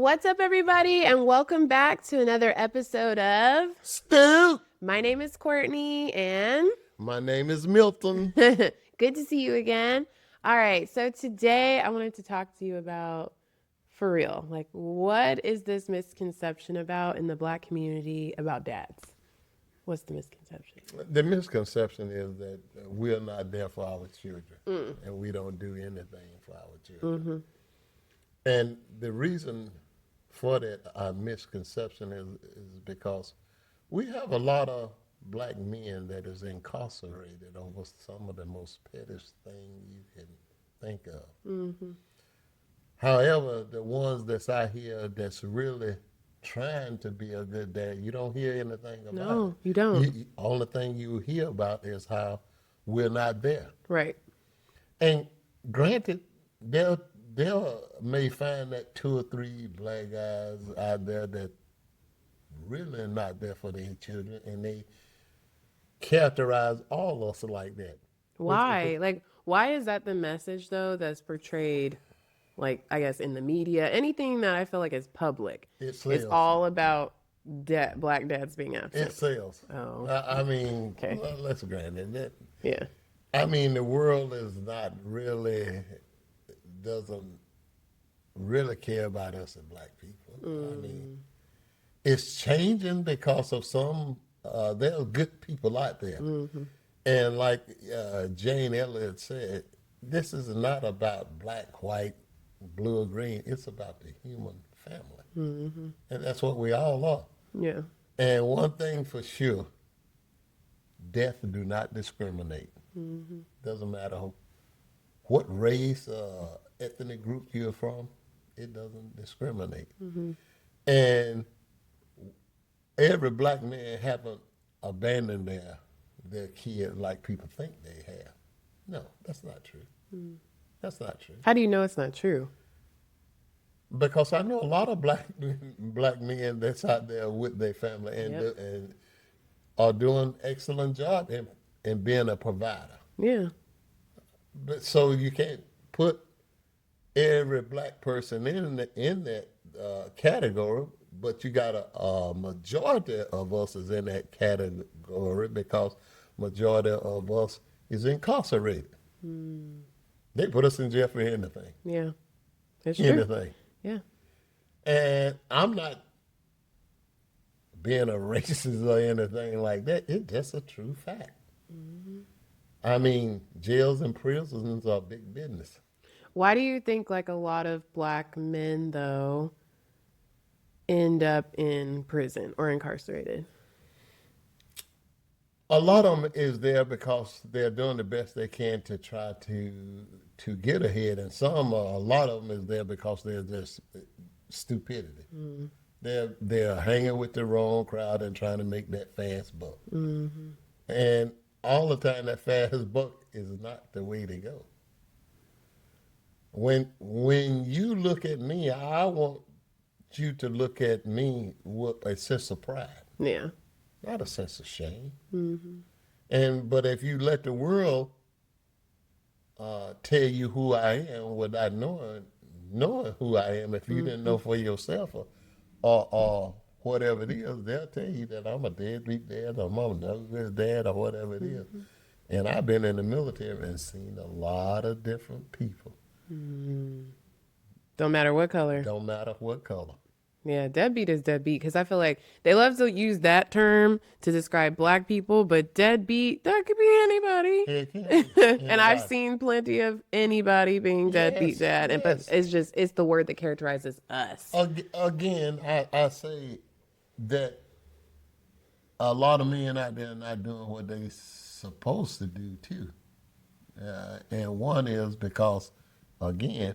What's up, everybody, and welcome back to another episode of Stu. My name is Courtney, and My name is Milton. good to see you again. All right, so today I wanted to talk to you about, for real, like, what is this misconception about in the Black community about dads? What's the misconception? The misconception is that we're not there for our children and we don't do anything for our children. And the reason for that misconception is because we have a lot of black men that is incarcerated over some of the most petty things you can think of. However, the ones that's out here that's really trying to be a good dad, you don't hear anything about it. No, you don't. Only thing you hear about is how we're not there. Right. And granted, they'll may find that 2 or 3 black guys out there that really not there for their children, and they characterize all of us like that. Why? Like, why is that the message, though, that's portrayed, like, I guess, in the media? Anything that I feel like is public. It's all about black dads being absent. It sells. Oh. I mean, Okay. let's grant it. Yeah. I mean, the world is not really, doesn't really care about us as black people. I mean, it's changing because of some, there are good people out there. And like Jane Elliott said, this is not about black, white, blue, or green. It's about the human family. And that's what we all are. Yeah. And one thing for sure, death do not discriminate. Doesn't matter what race, ethnic group you're from, it doesn't discriminate. And every black man haven't abandoned their kid like people think they have. No, that's not true. That's not true. How do you know it's not true? Because I know a lot of black men that's out there with their family and are doing excellent job in being a provider. Yeah. But so you can't put every black person in that category, but you got a majority of us is in that category because majority of us is incarcerated. They put us in jail for anything. Yeah. It's true. Anything. Yeah. And I'm not being a racist or anything like that. It's just a true fact. I mean, jails and prisons are big business. Why do you think, like, a lot of black men, though, end up in prison or incarcerated? A lot of them is there because they're doing the best they can to try to get ahead, and a lot of them is there because they're just stupidity. They're hanging with the wrong crowd and trying to make that fast buck. And all the time, that fast buck is not the way to go. When you look at me, I want you to look at me with a sense of pride. Yeah. Not a sense of shame. But if you let the world tell you who I am without knowing who I am, if you didn't know for yourself or whatever it is, they'll tell you that I'm a deadbeat dad or I'm a no-good dad or whatever it is. And I've been in the military and seen a lot of different people. Don't matter what color. Don't matter what color. Yeah, deadbeat is deadbeat, because I feel like they love to use that term to describe black people, but deadbeat, that could be anybody. It can. And I've seen plenty of anybody being deadbeat dad, but it's the word that characterizes us. Again, I say that a lot of men out there are not doing what they supposed to do too. And one is because, again,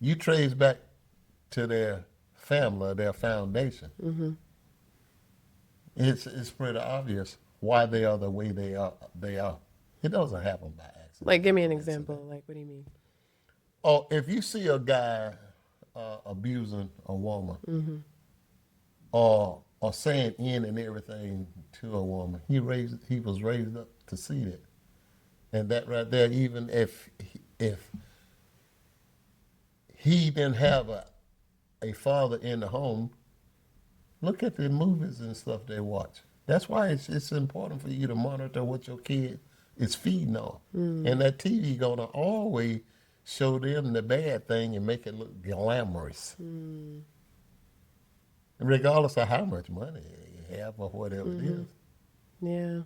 you trace back to their family, their foundation. It's pretty obvious why they are the way they are. It doesn't happen by accident. Like, give me an example. Like, what do you mean? Oh, if you see a guy abusing a woman, or saying in and everything to a woman, he was raised up to see that, and that right there, even if he didn't have a father in the home, look at the movies and stuff they watch. That's why it's important for you to monitor what your kid is feeding on. And that TV gonna always show them the bad thing and make it look glamorous, regardless of how much money you have or whatever it is. Yeah.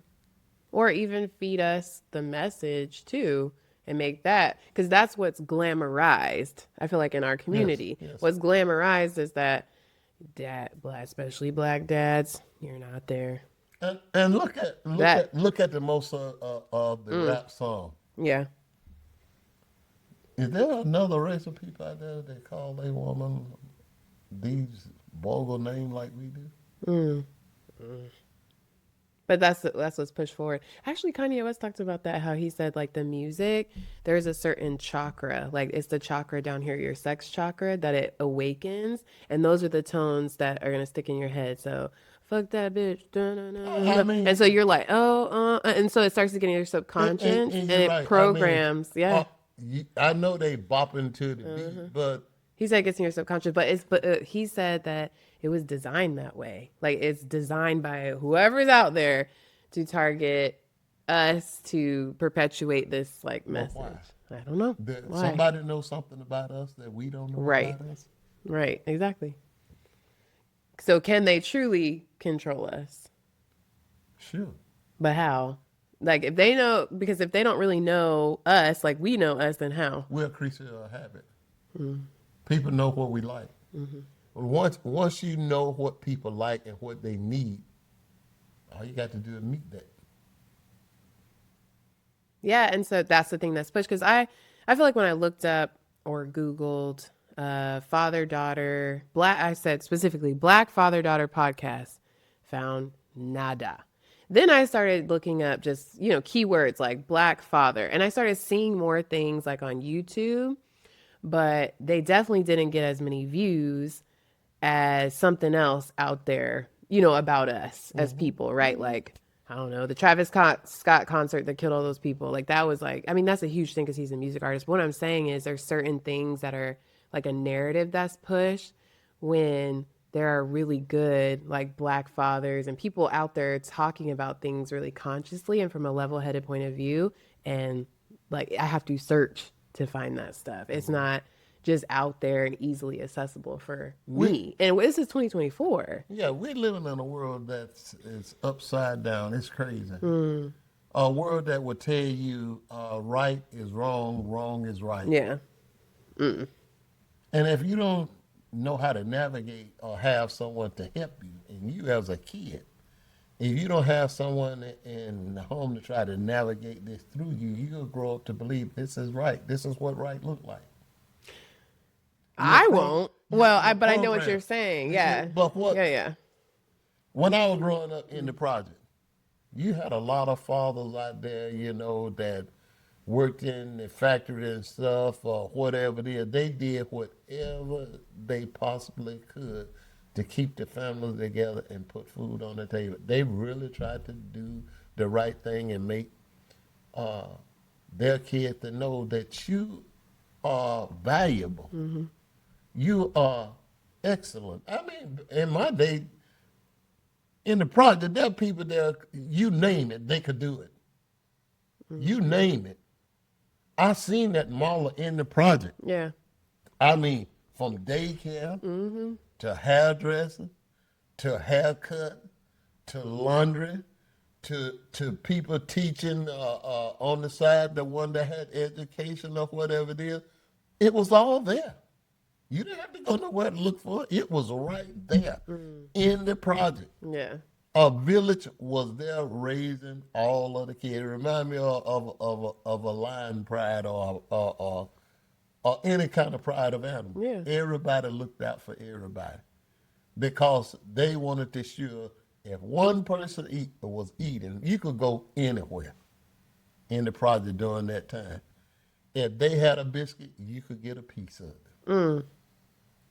Or even feed us the message too and make that, because that's what's glamorized. I feel like in our Yes, community, yes. what's glamorized is that especially black dads, you're not there. And look at That, the most of the rap song. yeah. Is there another race of people out there that call a woman these vulgar names like we do? But that's what's pushed forward. Actually, Kanye West talked about that. How he said like the music, there's a certain chakra, like it's the chakra down here, your sex chakra, that it awakens, and those are the tones that are gonna stick in your head. So fuck that bitch, I and mean, so you're like, and so it starts to get in your subconscious, and and you're it right. I mean, programs. Yeah, I know they bopping to the beat, but he said it gets in your subconscious, but he said that it was designed that way. Like it's designed by whoever's out there to target us to perpetuate this like well, message. why? I don't know why. Somebody knows something about us that we don't know Right, about us. right, exactly. So can they truly control us? Sure. But how? Like if they know, because if they don't really know us, like we know us, then how? We're a creature of habit. People know what we like. Once you know what people like and what they need, all you got to do is meet that. Yeah, and so that's the thing that's pushed, because I feel like when I looked up or Googled father daughter black, I said specifically black father daughter podcast, found nada. Then I started looking up just keywords like black father, and I started seeing more things like on YouTube, but they definitely didn't get as many views as something else out there, about us as people, right? Like, I don't know, the Scott concert that killed all those people. Like, that was like, I mean, that's a huge thing because he's a music artist. But what I'm saying is there's certain things that are like a narrative that's pushed when there are really good, like, black fathers and people out there talking about things really consciously and from a level headed point of view. And, like, I have to search to find that stuff. It's not just out there and easily accessible for We, me. And this is 2024. yeah, we're living in a world that's is upside down. It's crazy. A world that will tell you right is wrong, wrong is right. Yeah. And if you don't know how to navigate or have someone to help you, and you as a kid, if you don't have someone in the home to try to navigate this through you, you'll grow up to believe this is right. This is what right look like. I won't. Well, but I know what program. you're saying. Yeah. But what? Yeah, yeah. When I was growing up in the project, you had a lot of fathers out there, that worked in the factory and stuff or whatever it is. They did whatever they possibly could to keep the family together and put food on the table. They really tried to do the right thing and make their kids to know that you are valuable. You are excellent. I mean, in my day, in the project, there are people there, you name it, they could do it. You name it. I seen that model in the project. Yeah. I mean, from daycare to hairdressing to haircut to laundry to people teaching on the side, the one that had education or whatever it is. It was all there. You didn't have to go nowhere to look for it. It was right there in the project. Yeah. A village was there raising all of the kids. It reminded me of a lion pride or any kind of pride of animal. Yeah. Everybody looked out for everybody because they wanted to sure if one person was eating, you could go anywhere in the project during that time. If they had a biscuit, you could get a piece of it.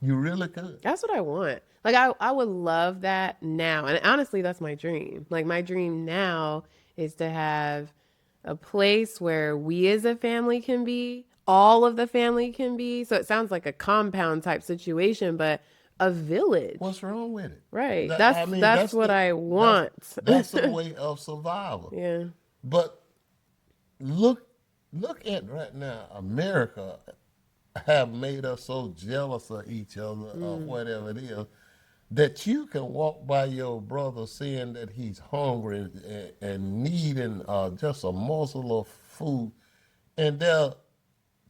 You really could. That's what I want. Like, I would love that now. And honestly, that's my dream. Like, my dream now is to have a place where we as a family can be, all of the family can be. So it sounds like a compound type situation, but a village. What's wrong with it? Right. That, I mean, That's what I want. that's a way of survival. Yeah. But look at right now, America have made us so jealous of each other or whatever it is that you can walk by your brother seeing that he's hungry and needing just a morsel of food, and there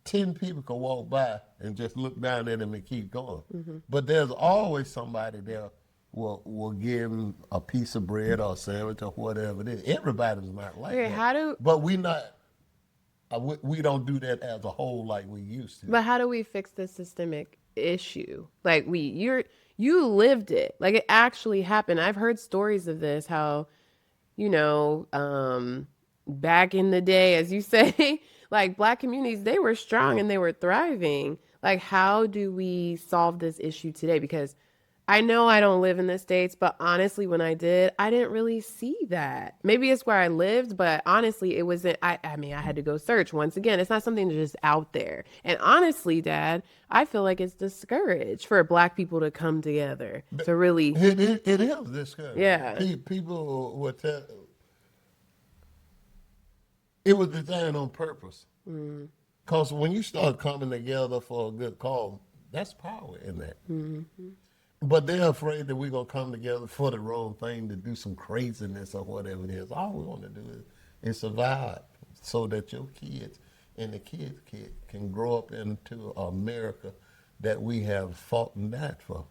10 people can walk by and just look down at him and keep going. But there's always somebody there will give him a piece of bread or a sandwich or whatever it is. Everybody's not like Okay, that. But we don't do that as a whole like we used to. But how do we fix the systemic issue? Like you lived it. Like it actually happened. I've heard stories of this, how, back in the day, as you say, like Black communities, they were strong and they were thriving. Like, how do we solve this issue today? Because I know I don't live in the States, but honestly, when I did, I didn't really see that. Maybe it's where I lived, but honestly, it wasn't. I mean, I had to go search. Once again, it's not something that's just out there. And honestly, Dad, I feel like it's discouraged for Black people to come together to really. It is discouraging. Yeah. People would tell. It was designed on purpose. Because when you start coming together for a good cause, that's power in that. But they're afraid that we're going to come together for the wrong thing, to do some craziness or whatever it is. All we want to do is survive so that your kids and the kids' can grow up into America that we have fought and died for.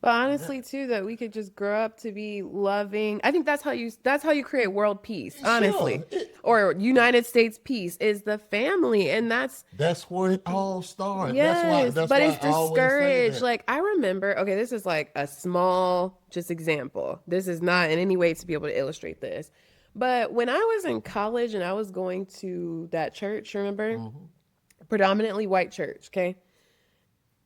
But honestly, too, that we could just grow up to be loving. I think that's how you create world peace. Honestly, Sure. Or United States peace is the family, and that's where it all started. yes. That's But why it's I always say discouraged. that. Like I remember. Okay, this is like a small just example. This is not in any way to be able to illustrate this. But when I was in college and I was going to that church, remember, predominantly white church. Okay.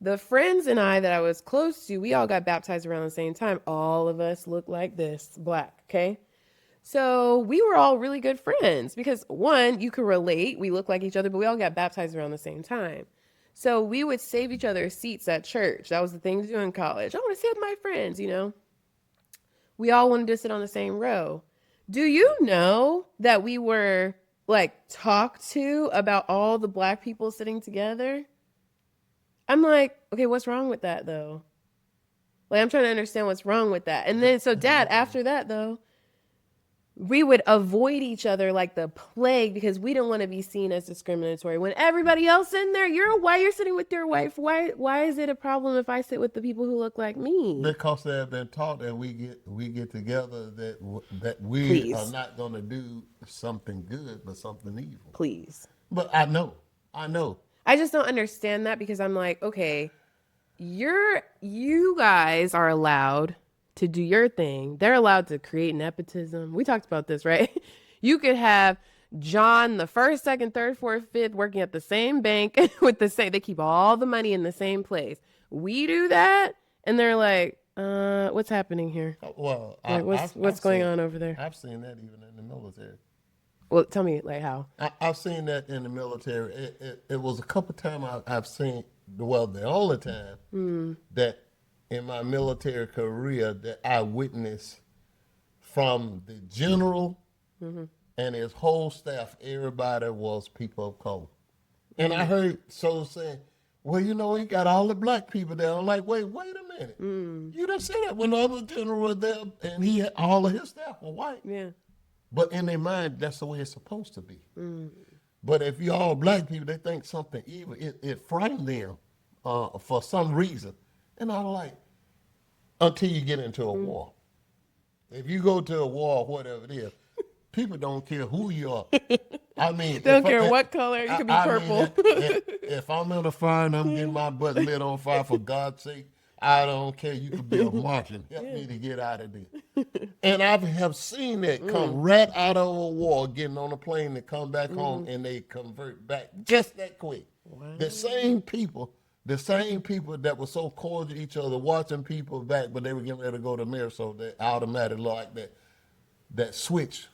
The friends and I that I was close to, we all got baptized around the same time. All of us look like this, Black, okay? So we were all really good friends because one, you could relate. We look like each other, but we all got baptized around the same time. So we would save each other seats at church. That was the thing to do in college. I want to sit with my friends, We all wanted to sit on the same row. Do you know that we were like talked to about all the Black people sitting together? I'm like, okay, what's wrong with that though? Like, I'm trying to understand what's wrong with that. And then, so Dad, after that though, we would avoid each other like the plague because we don't want to be seen as discriminatory. When everybody else in there, you're sitting with your wife. Why is it a problem if I sit with the people who look like me? Because they have been taught that we get together that we Please. are not going to do something good but something evil. Please. But I know. I just don't understand that because I'm like, okay, you guys are allowed to do your thing. They're allowed to create nepotism. We talked about this, right? You could have John, the first, second, third, fourth, fifth, working at the same bank with the same. They keep all the money in the same place. We do that, and they're like, "What's happening here? Well, Like, what's going on over there?" I've seen that even in the military. Well, tell me, like, how? I've seen that in the military. It was a couple times I've seen, well, the only time that in my military career that I witnessed from the general and his whole staff, everybody was people of color. And I heard saying, well, he got all the Black people there. I'm like, wait a minute. You didn't say that when the other general was there and he had all of his staff were white. Yeah. But in their mind, that's the way it's supposed to be. But if you're all Black people, they think something evil. It frightened them for some reason. And I'm like, until you get into a war. If you go to a war, whatever it is, people don't care who you are. I mean, Don't care what color. You could be purple. If I'm in a fire and I'm getting my butt lit on fire, for God's sake, I don't care. You could be a Martian. Help me to get out of there. And I have seen that come right out of a war, getting on a plane to come back home, and they convert back just that quick. Wow. The same people that were so cordial to each other, watching people back, but they were getting ready to go to marriage, so they automatically like that switch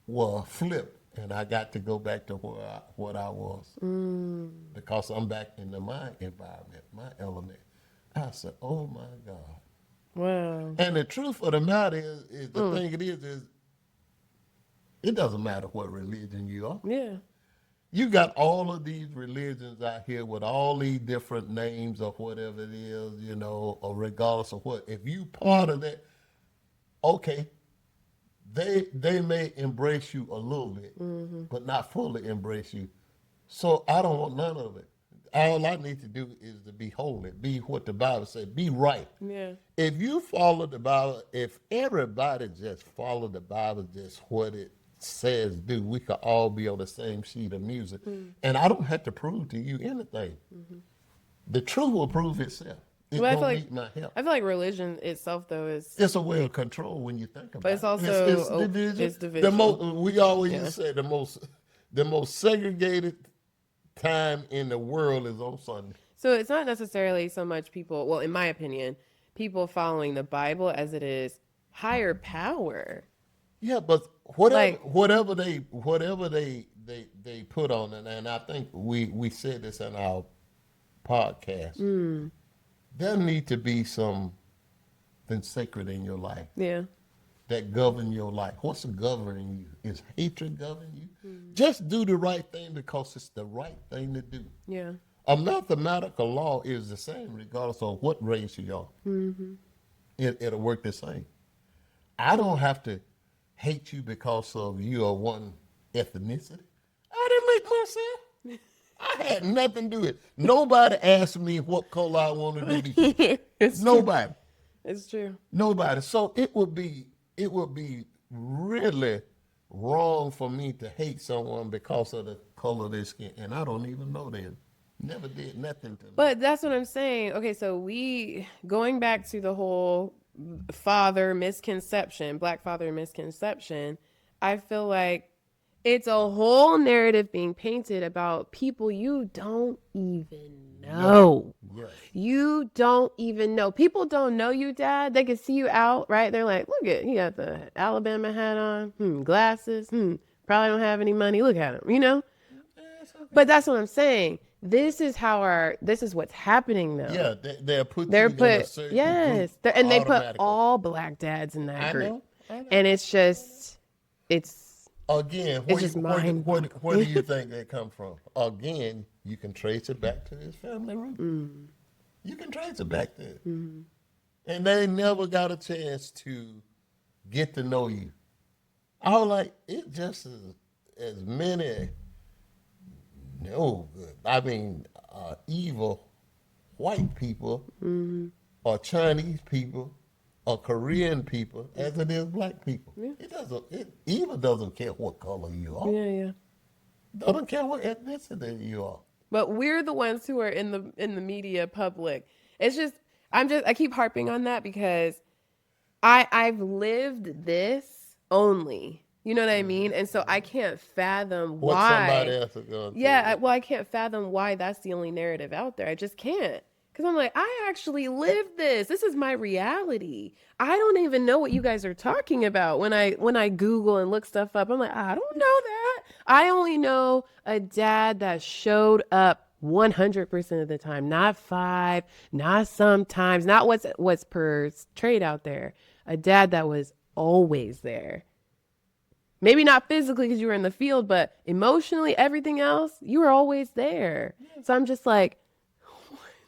was flipped. And I got to go back to what I was because I'm back into my environment, my element. I said, oh my God. Wow. And the truth of the matter is the thing it is it doesn't matter what religion you are. Yeah. You got all of these religions out here with all these different names or whatever it is, or regardless of what. If you part of that, okay, they may embrace you a little bit, but not fully embrace you. So I don't want none of it. All I need to do is to be holy, be what the Bible says, be right. Yeah. If you follow the Bible, if everybody just follow the Bible, just what it says do, we could all be on the same sheet of music. And I don't have to prove to you anything. The truth will prove itself. It Well, don't need my help. I feel like religion itself, though, is, It's a way of control when you think about it. but it's also it's division. it's division. We always used to say the most segregated time in the world is on Sunday. So it's not necessarily so much people, well, in my opinion, people following the Bible as it is higher power. Yeah, but whatever they put on it, and I think we said this in our podcast. There need to be something sacred in your life Yeah. that govern your life. What's governing you? Is hatred governing you? Just do the right thing because it's the right thing to do. Yeah. A mathematical law is the same regardless of what race you are. It'll work the same. I don't have to hate you because of you are one ethnicity. I didn't make myself. I had nothing to do with it. Nobody asked me what color I wanted to be. Nobody. It's true. Nobody. So it would be really wrong for me to hate someone because of the color of their skin, and I don't even know them. Never did nothing to me. But that's what I'm saying. Okay, so going back to the whole father misconception, black father misconception, I feel like it's a whole narrative being painted about people you don't even know. Yes. You don't even know. People don't know you, Dad. They can see you out, right? They're like, look at, you got the Alabama hat on, glasses, probably don't have any money. Look at him, But that's what I'm saying. This is what's happening though. Yeah, they're put in a certain yes, group and they put automatically. all black dads in that group. I know. And it's just, Again, it's just where do you think they come from? Again, you can trace it back to his family root. You can trace it back there. And they never got a chance to get to know you. I was like, it just as many, evil white people or Chinese people or Korean people as it is black people. Yeah. Evil doesn't care what color you are. yeah. Doesn't care what ethnicity you are. But we're the ones who are in the media public. It's just, I keep harping on that because I've lived this only. You know what I mean? And so I can't fathom What why. somebody else is going to I can't fathom why that's the only narrative out there. I just can't. Because I'm like, I actually lived this. This is my reality. I don't even know what you guys are talking about when I Google and look stuff up. I'm like, I don't know that. I only know a dad that showed up 100% of the time, not 5, not sometimes, not what's portrayed out there. A dad that was always there. Maybe not physically because you were in the field, but emotionally, everything else, you were always there. So I'm just like,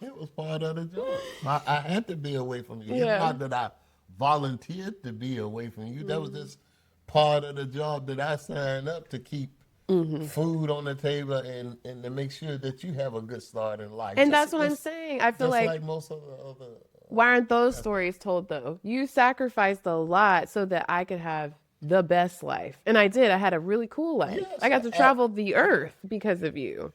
it was part of the job. I had to be away from you. Yeah. It's not that I volunteered to be away from you. That was just part of the job that I signed up to keep food on the table and to make sure that you have a good start in life. And that's what I'm saying. I feel like most of the other. Why aren't those stories told though? You sacrificed a lot so that I could have the best life. And I did. I had a really cool life. Yes, I got to travel the earth because of you.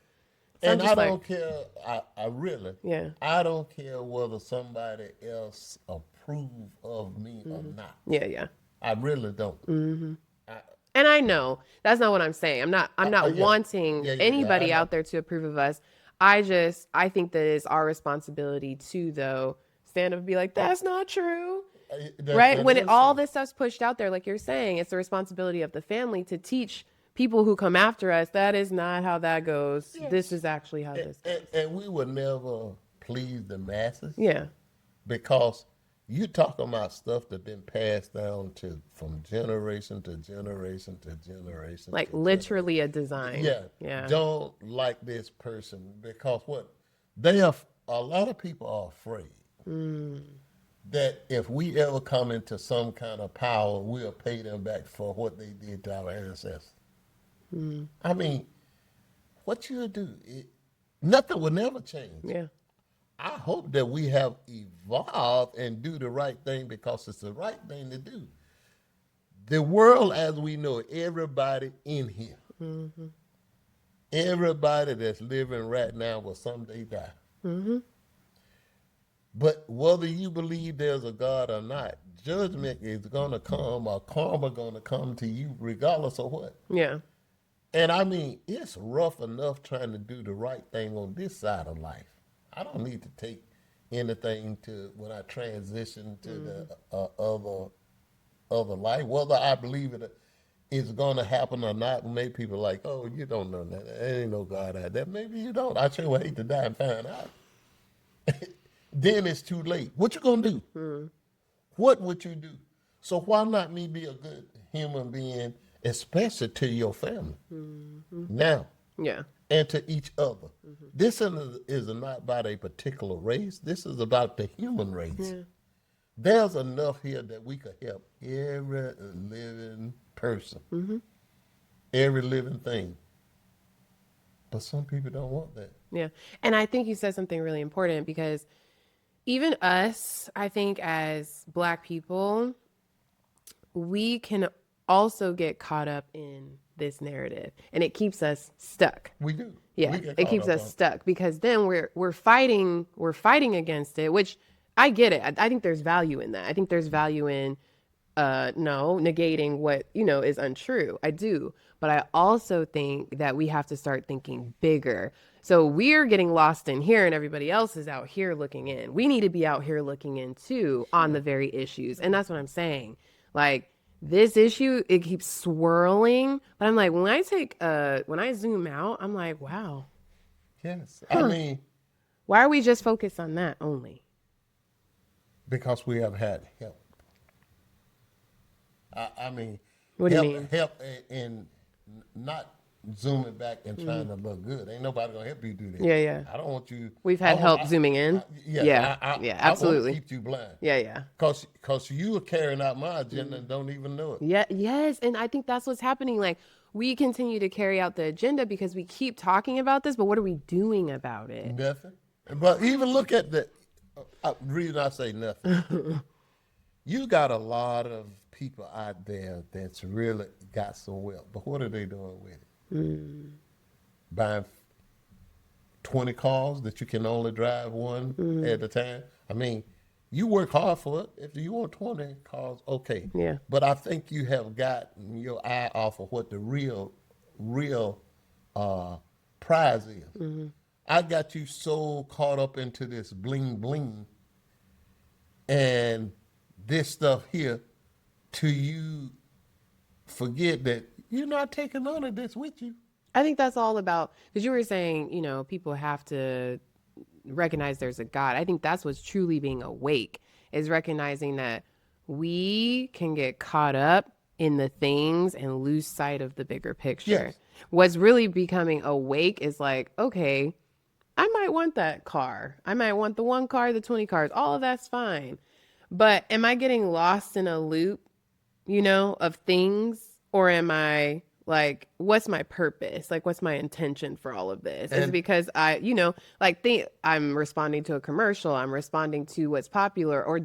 So and I don't care. I really. Yeah. I don't care whether somebody else approve of me or not. Yeah. I really don't. And I know that's not what I'm saying. I'm not wanting anybody out there to approve of us. I think that it's our responsibility to though stand up and be like, that's not true. Right? When all this stuff's pushed out there, like you're saying, it's the responsibility of the family to teach people who come after us, that is not how that goes. Yes. This is actually how this goes. And we would never please the masses. Yeah. because you talking about stuff that been passed down to from generation to generation to generation Like to generation. literally a design. Yeah, Yeah. don't like this person because what they are. A lot of people are afraid that if we ever come into some kind of power, we'll pay them back for what they did to our ancestors. I mean, what you'll do, nothing will never change. Yeah. I hope that we have evolved and do the right thing because it's the right thing to do. The world as we know it, everybody in here, everybody that's living right now will someday die. But whether you believe there's a God or not, judgment is going to come or karma going to come to you regardless of what. Yeah. And I mean, it's rough enough trying to do the right thing on this side of life. I don't need to take anything to when I transition to the other life. Whether I believe it is going to happen or not, make people like, oh, you don't know that. There ain't no God out there. Maybe you don't. I sure would hate to die and find out. Then it's too late. What you gonna do? What would you do? So why not me be a good human being, especially to your family now Yeah. and to each other? This is not about a particular race. This is about the human race. Yeah. There's enough here that we could help every living person, every living thing. But some people don't want that. Yeah. And I think you said something really important because even us, I think as Black people, we can also get caught up in this narrative and it keeps us stuck. We do. Yeah, We get it caught keeps up us on it. stuck because then we're fighting against it, which I get it. I think there's value in that. I think there's value in no negating what is untrue. I do, but I also think that we have to start thinking bigger. So we're getting lost in here and everybody else is out here looking in. We need to be out here looking in too on the very issues. And that's what I'm saying. Like this issue, it keeps swirling, but I'm like, when I zoom out, I'm like, wow, Yes. I mean, why are we just focused on that only? because we have had help. I mean, What do you mean? help in not zooming back and trying to look good. Ain't nobody gonna help you do that. Yeah, yeah. I don't want you. We've had help zooming in. Yeah, I absolutely. won't keep you blind. Yeah, yeah. Cause you are carrying out my agenda and don't even know it. Yeah, yes. And I think that's what's happening. Like, we continue to carry out the agenda because we keep talking about this, but what are we doing about it? Nothing. But even look at the reason I say nothing. You got a lot of people out there that's really got some wealth, but what are they doing with it? Buying 20 cars that you can only drive one at a time. I mean, you work hard for it. If you want 20 cars, okay. Yeah. But I think you have gotten your eye off of what the real prize is. I got you so caught up into this bling bling and this stuff here till you forget that you're not taking none of this with you. I think that's all about, because you were saying, people have to recognize there's a God. I think that's what's truly being awake, is recognizing that we can get caught up in the things and lose sight of the bigger picture. Yes. What's really becoming awake is like, okay, I might want that car. I might want the one car, the 20 cars. All of that's fine. But am I getting lost in a loop, of things? Or am I like, what's my purpose? Like, what's my intention for all of this? Is it And- because I'm responding to a commercial, I'm responding to what's popular, or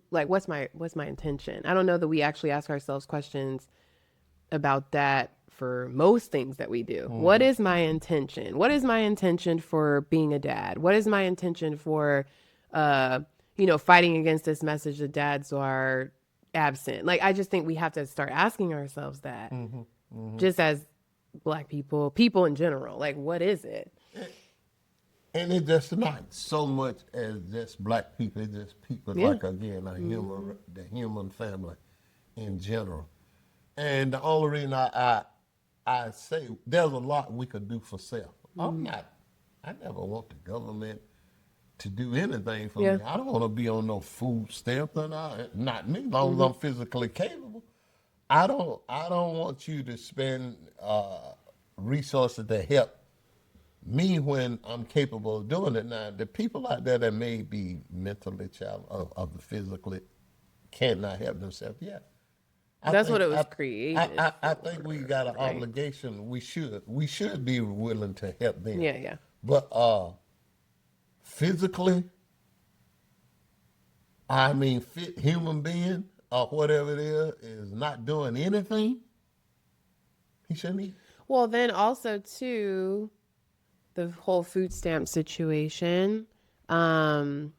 what's my intention? I don't know that we actually ask ourselves questions about that for most things that we do. What is my intention? What is my intention for being a dad? What is my intention for, fighting against this message that dads are absent? Like, I just think we have to start asking ourselves that, just as Black people in general. Like, what is it? And it's just not so much as just Black people. It's just people like, again, the human family in general. And the only reason I say there's a lot we could do for self. I never want the government to do anything for Yeah. me. I don't want to be on no food stamp, and not me. As long as I'm physically capable, I don't want you to spend resources to help me when I'm capable of doing it. Now, the people out there that may be mentally challenged or physically cannot help themselves. Yeah, That's what it was created I think we got an for, right? obligation. We should be willing to help them. Yeah, yeah. But physically, I mean, fit human being or whatever it is not doing anything. He shouldn't eat. Well, then also too, the whole food stamp situation. Um,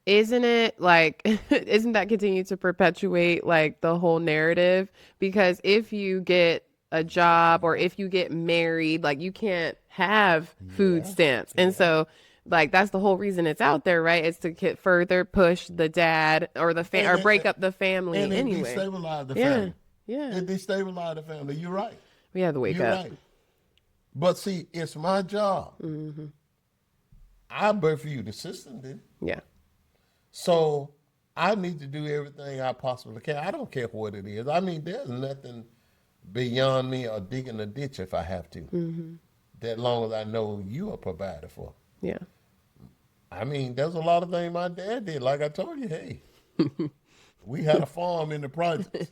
isn't it like isn't that continue to perpetuate like the whole narrative? Because if you get a job or if you get married, like you can't have food Yeah, stamps. And yeah. so like that's the whole reason it's out there, right? It's to get further push the dad or And or break it, up the family and it anyway. destabilized the Yeah. family. Yeah. It destabilized the family. You're right. We have to wake You're up. right. But see, it's my job. I birthed you. The system did. Yeah. So I need to do everything I possibly can. I don't care what it is. I mean, there's nothing beyond me or digging a ditch if I have to. That long as I know you are provided for. Yeah. I mean, there's a lot of things my dad did. Like I told you, hey, we had a farm in the projects.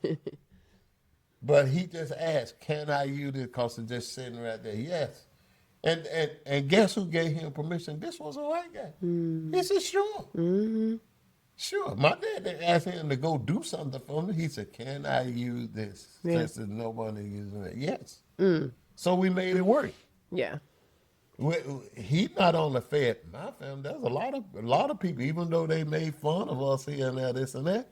But he just asked, can I use it? Because it's just sitting right there. Yes. And guess who gave him permission? This was a white guy. He said, sure. Sure. My dad didn't ask him to go do something for me. He said, can I use this? Yeah. Since there's nobody using it. Yes. So we made it work. Yeah. He not only fed my family. There's a lot of people, even though they made fun of us here and there, this and that.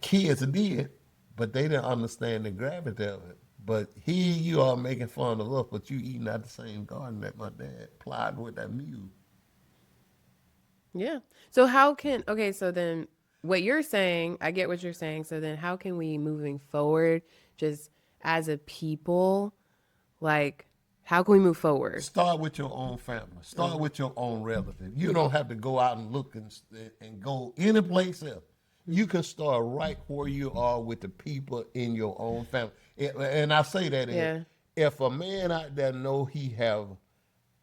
Kids did, but they didn't understand the gravity of it. But here you are making fun of us, but you eating out the same garden that my dad plowed with that mule. Yeah. So how can okay, so then what you're saying, I get what you're saying. So then how can we moving forward just as a people, like how can we move forward? Start with your own family. Start with your own relative. You don't have to go out and look and go any place else. You can start right where you are with the people in your own family. And I say that Yeah. if a man out there know he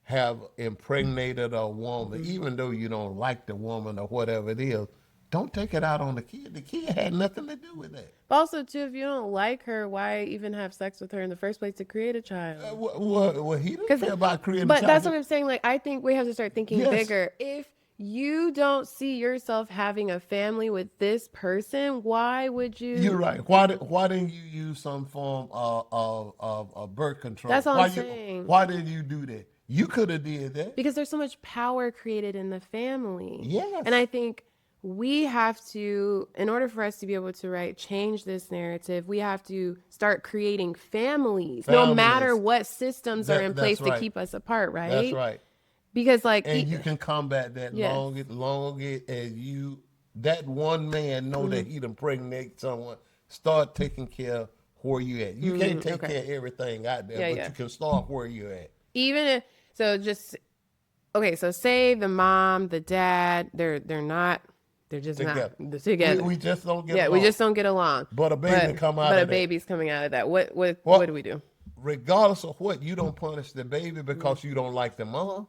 have impregnated a woman, even though you don't like the woman or whatever it is, don't take it out on the kid. The kid had nothing to do with that. But also too, if you don't like her, why even have sex with her in the first place to create a child? Well, he didn't care about creating a But child. that's what I'm saying. Like, I think we have to start thinking Yes. bigger. If you don't see yourself having a family with this person, why would you? You're right. Why didn't you use some form of birth control? That's all I'm saying. Why didn't you do that? You could have did that. Because there's so much power created in the family. Yes. And I think we have to, in order for us to be able to change this narrative, we have to start creating families, no matter Families. what systems are in place That's right. to keep us apart, right? That's right. Because And you can combat that Yes. long as you that one man know that he done pregnate someone. Start taking care of where you at. You can't take care of everything out there, Yeah, but yeah. you can start where you at. even if, so just, okay, so say the mom, the dad, they're just Together. not together. We just don't get Yeah, along. we just don't get along. But a baby come out But of a that. baby's coming out of that. What Well, do we do? Regardless of what, you don't punish the baby because you don't like the mom.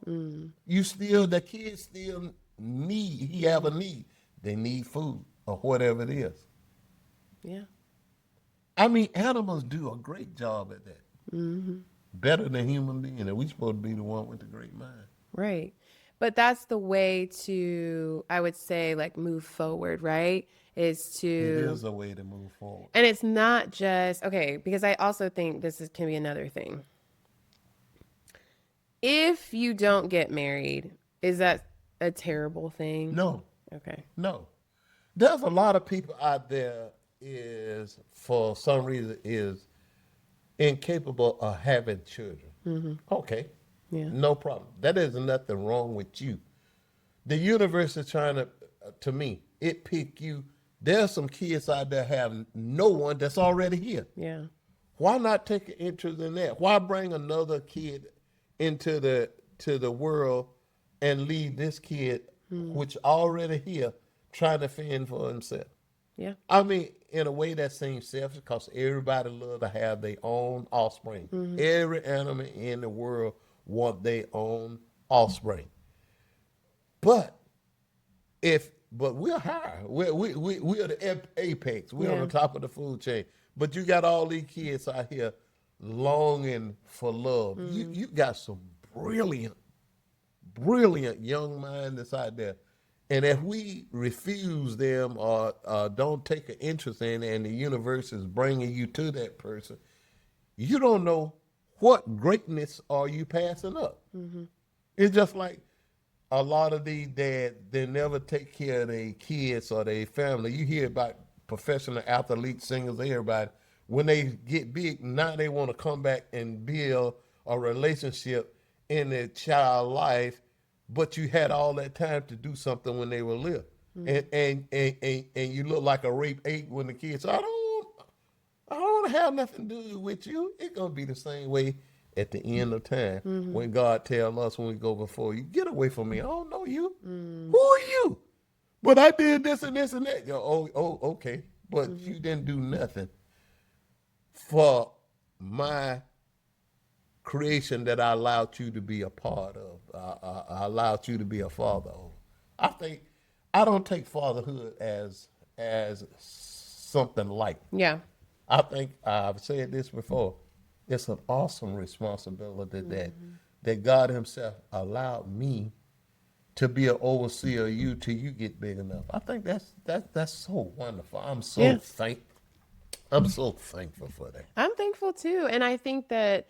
The kid still he have a need. They need food or whatever it is. Yeah. I mean, animals do a great job at that. Better than human beings. And we supposed to be the one with the great mind. Right. But that's the way to, I would say, like move forward, right? Is It to, is a way to move forward. and it's not just, okay, because I also think can be another thing. If you don't get married, is that a terrible thing? No, Okay. no. There's a lot of people out there is, for some reason, is incapable of having children. Okay. Yeah. No problem. That is nothing wrong with you. The universe is trying to me, it pick you. There's some kids out there have no one that's already here. Yeah. Why not take an interest in that? Why bring another kid into the world and leave this kid, which already here, trying to fend for himself. Yeah. I mean, in a way that seems selfish because everybody love to have their own offspring. Every animal in the world want their own offspring. But but we're higher. We're the apex. We're on Yeah. the top of the food chain. But you got all these kids out here longing for love. You got some brilliant, brilliant young minds that's out there. And if we refuse them or don't take an interest in it, and the universe is bringing you to that person, you don't know what greatness are you passing up. It's just like a lot of these dads, they never take care of their kids or their family. You hear about professional athletes, singers, everybody. When they get big, now they want to come back and build a relationship in their child life, but you had all that time to do something when they were little. And you look like a rape ape when the kids, I don't want to have nothing to do with you. It's going to be the same way at the end of time when God tells us when we go before you, get away from me. I don't know you. Who are you? But I did this and this and that. Okay. But you didn't do nothing for my creation that I allowed you to be a part of. I allowed you to be a father of. I don't take fatherhood as something light. Yeah. I think I've said this before. It's an awesome responsibility that God Himself allowed me to be an overseer of you till you get big enough. I think that's so wonderful. I'm so thankful for that. I'm thankful too. And I think that,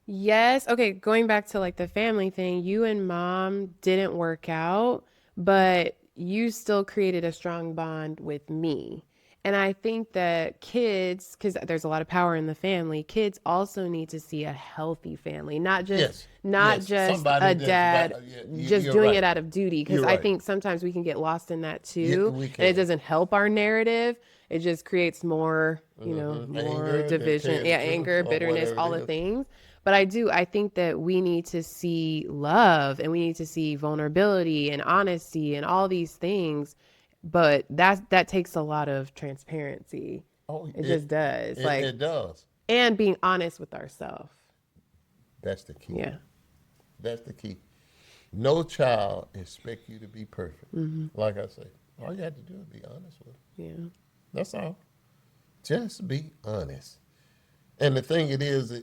yes, okay, going back to like the family thing, you and mom didn't work out, but you still created a strong bond with me. And I think that kids, because there's a lot of power in the family, kids also need to see a healthy family, not just Yes, not yes. just Somebody a that's dad just you're doing right. it out of duty. Because You're I right. think sometimes we can get lost in that Yeah, too, we and it can. doesn't help our narrative. It just creates more, more Anger, to tell division, you yeah, the truth, anger, or bitterness, whatever it all the is. things. But I think that we need to see love and we need to see vulnerability and honesty and all these things. But that takes a lot of transparency. Oh, It just does. Like, it does. and being honest with ourselves. That's the key. Yeah. That's the key. No child expect you to be perfect. Like I say, all you have to do is be honest with them. Yeah. That's all. Just be honest. And the thing it is,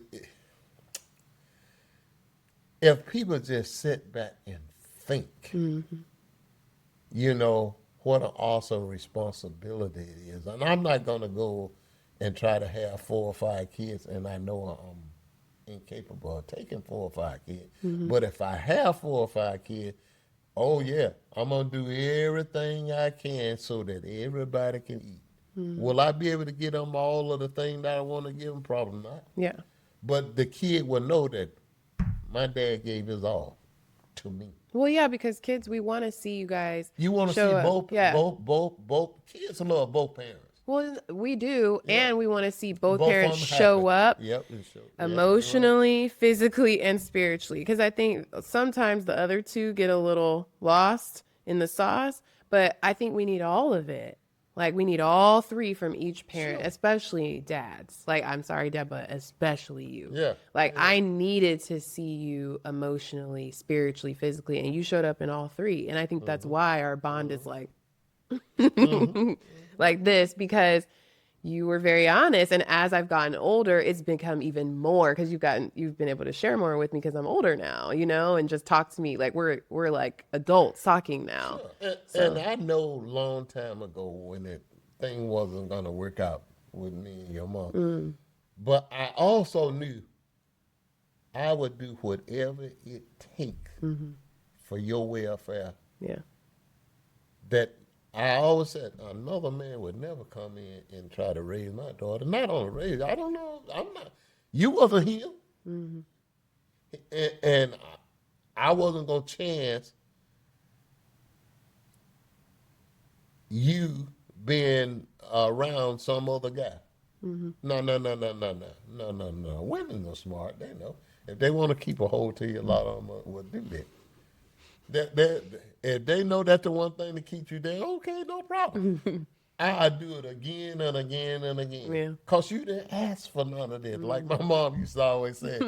if people just sit back and think, what an awesome responsibility it is. And I'm not going to go and try to have 4 or 5 kids, and I know I'm incapable of taking 4 or 5 kids. But if I have 4 or 5 kids, oh yeah, I'm going to do everything I can so that everybody can eat. Will I be able to get them all of the things that I want to give them? Probably not. Yeah. But the kid will know that my dad gave his all to me. Well, yeah, because kids, we want to see you guys You want to show see up. Yeah. both kids love both parents. Well, we do, Yeah. and we want to see both Both of parents them show happy. up Yep, it show. Yep, emotionally, physically, and spiritually. Because I think sometimes the other two get a little lost in the sauce, but I think we need all of it. Like, we need all three from each parent, Sure. especially dads. Like, I'm sorry, Dad, but especially you. Yeah, Like, yeah. I needed to see you emotionally, spiritually, physically, and you showed up in all three. And I think that's why our bond is like, like this, because you were very honest. And as I've gotten older, it's become even more because you've been able to share more with me because I'm older now, and just talk to me like we're like adults talking now. And I know long time ago when that thing wasn't going to work out with me and your mom. But I also knew I would do whatever it takes for your welfare. Yeah. That I always said another man would never come in and try to raise my daughter. Not only raise, I don't know. I'm not. You wasn't here, and I wasn't gonna chance you being around some other guy. No. Women are smart. They know if they want to keep a hold to you. A lot of them will do that. that if they know that's the one thing to keep you there, okay, no problem. I do it again and again and again. Yeah. Because you didn't ask for none of this. Like my mom used to always say,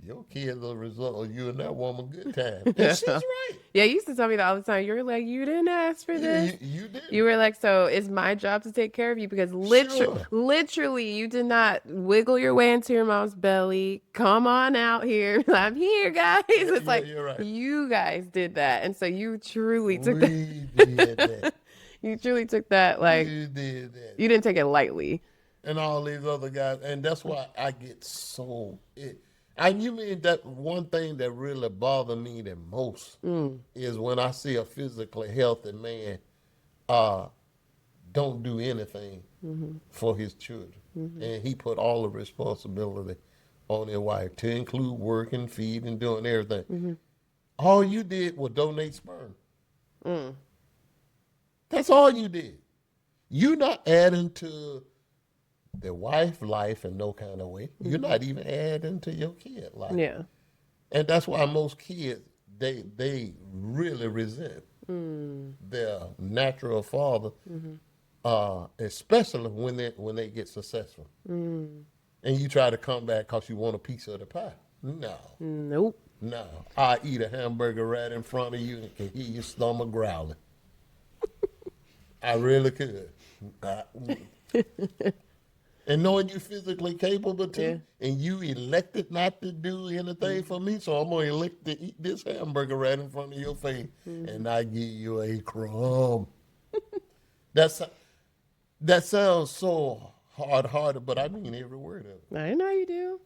your kids are a result of you and that woman good time. And she's right. Yeah, you used to tell me that all the time. You were like, you didn't ask for Yeah, this. you didn't. You were like, so it's my job to take care of you because Sure. literally, you did not wiggle your way into your mom's belly. Come on out here. I'm here, guys. It's Yeah, like you're right. you guys did that. And so you truly took that. We did that. You truly took that, like, You did that. you didn't take it lightly. And all these other guys. And that's why I get so. And you mean that one thing that really bothered me the most is when I see a physically healthy man don't do anything for his children. And he put all the responsibility on his wife to include working, feeding, doing everything. All you did was donate sperm. That's all you did. You're not adding to the wife life in no kind of way. You're not even adding to your kid life. Yeah. And that's why most kids, they really resent their natural father, especially when they get successful. And you try to come back because you want a piece of the pie. No. Nope. No. I eat a hamburger right in front of you and can hear your stomach growling. I really could. And knowing you physically capable too, and you elected not to do anything for me, so I'm going to elect to eat this hamburger right in front of your face, and I give you a crumb. That sounds so hard-hearted, but I mean every word of it. I know you do.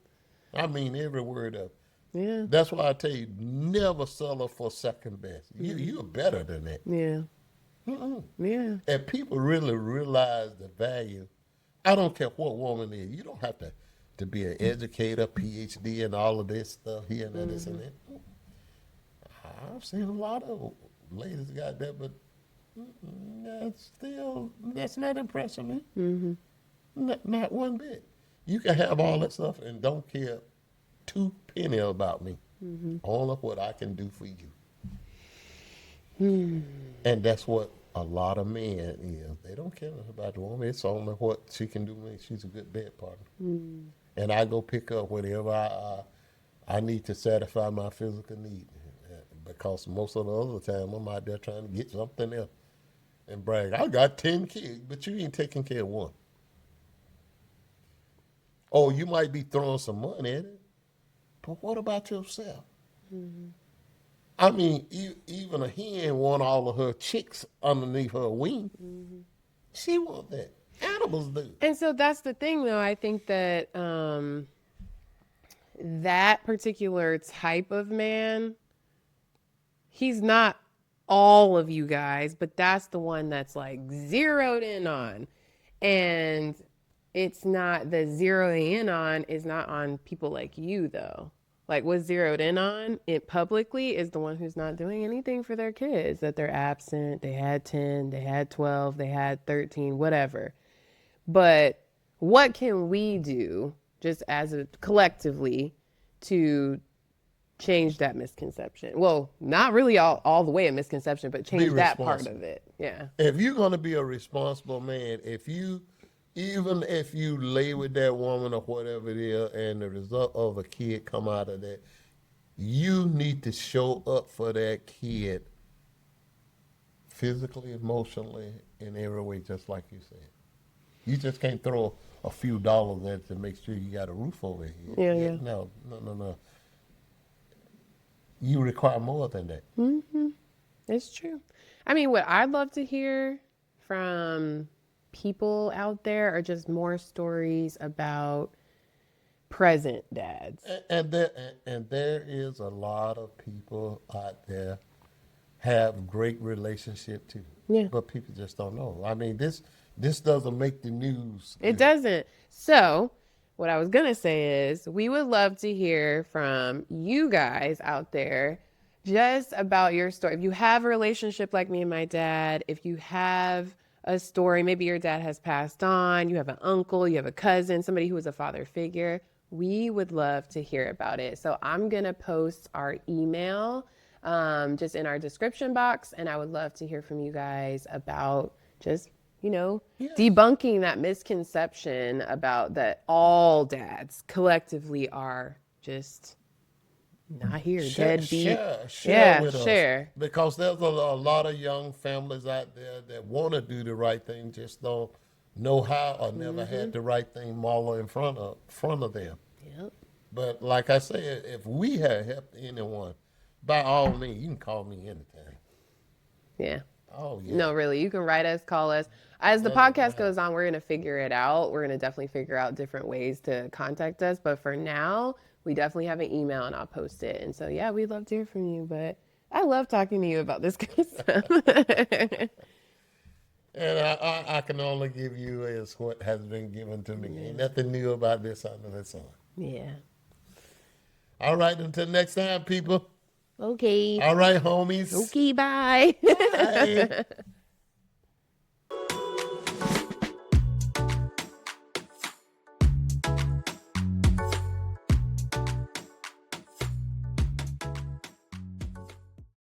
I mean every word of it. Yeah. That's why I tell you, never settle for second best. You're better than that. Yeah. Yeah. And people really realize the value. I don't care what woman it is. You don't have to be an educator, PhD, and all of this stuff here and this and that. I've seen a lot of ladies got that, but that's not impressing me. Not one bit. You can have all that stuff and don't care two penny about me. Only what I can do for you. And that's what a lot of men is. They don't care about the woman. It's only what she can do when she's a good bed partner. And I go pick up whatever I need to satisfy my physical need. Because most of the other time I'm out there trying to get something else and brag. I got 10 kids, but you ain't taking care of one. Oh, you might be throwing some money at it, but what about yourself? I mean, even a hen want all of her chicks underneath her wing. She want that. Animals do. And so that's the thing, though. I think that that particular type of man, he's not all of you guys, but that's the one that's like zeroed in on. And it's not the zeroing in on is not on people like you, though. Like what's zeroed in on it publicly is the one who's not doing anything for their kids, that they're absent, they had 10, they had 12, they had 13, whatever. But what can we do just as a collectively to change that misconception? Well, not really all the way a misconception, but change that part of it. Yeah. If you're going to be a responsible man, even if you lay with that woman or whatever it is, and the result of a kid come out of that, you need to show up for that kid physically, emotionally, in every way, just like you said. You just can't throw a few dollars at it to make sure you got a roof over your head. Yeah. No. You require more than that. It's true. I mean, what I'd love to hear from people out there are just more stories about present dads. And there is a lot of people out there have great relationship too. Yeah. But people just don't know. I mean, this doesn't make the news. It doesn't. So what I was going to say is we would love to hear from you guys out there just about your story. If you have a relationship like me and my dad, if you have a story, maybe your dad has passed on, you have an uncle, you have a cousin, somebody who was a father figure, we would love to hear about it. So I'm going to post our email just in our description box. And I would love to hear from you guys about just, debunking that misconception about that all dads collectively are just not here, deadbeat. Share with Share. us, because there's a lot of young families out there that want to do the right thing, just don't know how or never had the right thing modeled in front of them. Yep. But like I said, if we have helped anyone, by all means, you can call me anytime. Yeah. Oh yeah. No, really, you can write us, call us. As the podcast goes on, we're going to figure it out. We're going to definitely figure out different ways to contact us. But for now, we definitely have an email and I'll post it. And so, yeah, we'd love to hear from you. But I love talking to you about this kind of stuff. And I can only give you as what has been given to me. Ain't nothing new about this under the sun. Yeah. All right, until next time, people. Okay. All right, homies. Okay, bye. Bye.